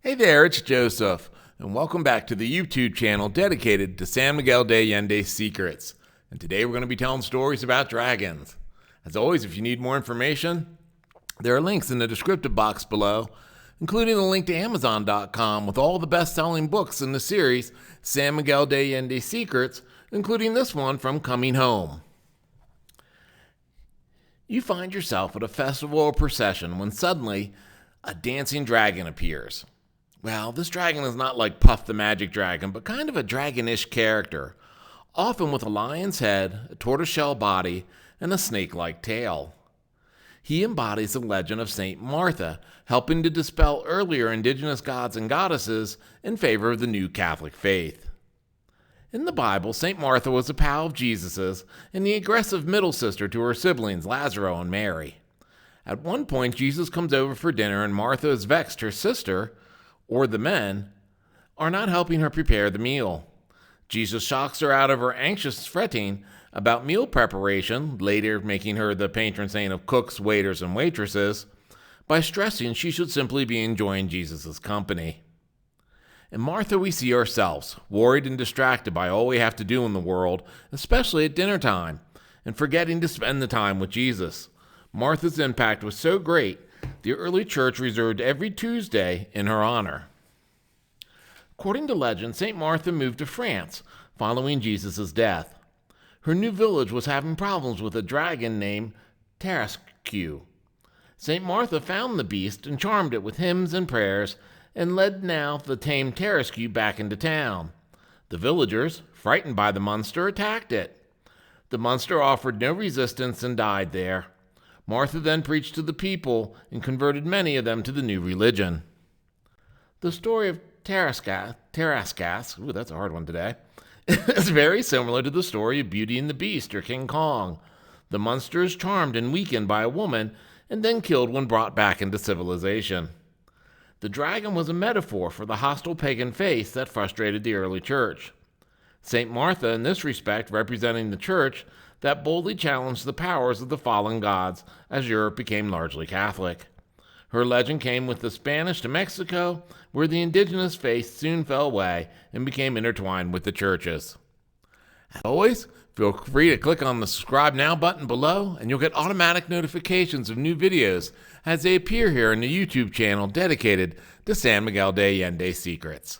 Hey there, it's Joseph, and welcome back to the YouTube channel dedicated to San Miguel de Allende's secrets. And today we're going to be telling stories about dragons. As always, if you need more information, there are links in the descriptive box below, including a link to Amazon.com with all the best-selling books in the series San Miguel de Allende's Secrets, including this one from Coming Home. You find yourself at a festival or procession when suddenly a dancing dragon appears. Well, this dragon is not like Puff the Magic Dragon, but kind of a dragonish character, often with a lion's head, a tortoiseshell body, and a snake-like tail. He embodies the legend of Saint Martha, helping to dispel earlier indigenous gods and goddesses in favor of the new Catholic faith. In the Bible, Saint Martha was a pal of Jesus's and the aggressive middle sister to her siblings Lazarus and Mary. At one point, Jesus comes over for dinner and Martha is vexed her sister, or the men, are not helping her prepare the meal. Jesus shocks her out of her anxious fretting about meal preparation, later making her the patron saint of cooks, waiters, and waitresses, by stressing she should simply be enjoying Jesus' company. In Martha, we see ourselves, worried and distracted by all we have to do in the world, especially at dinner time, and forgetting to spend the time with Jesus. Martha's impact was so great, the early church reserved every Tuesday in her honor. According to legend, St. Martha moved to France following Jesus' death. Her new village was having problems with a dragon named Tarasque. St. Martha found the beast and charmed it with hymns and prayers and led now the tamed Tarasque back into town. The villagers, frightened by the monster, attacked it. The monster offered no resistance and died there. Martha then preached to the people and converted many of them to the new religion. The story of Tarasque, ooh, that's a hard one today, is very similar to the story of Beauty and the Beast or King Kong. The monster is charmed and weakened by a woman and then killed when brought back into civilization. The dragon was a metaphor for the hostile pagan faith that frustrated the early church. St. Martha, in this respect, representing the church that boldly challenged the powers of the fallen gods as Europe became largely Catholic. Her legend came with the Spanish to Mexico, where the indigenous faith soon fell away and became intertwined with the churches. As always, feel free to click on the subscribe now button below and you'll get automatic notifications of new videos as they appear here in the YouTube channel dedicated to San Miguel de Allende's secrets.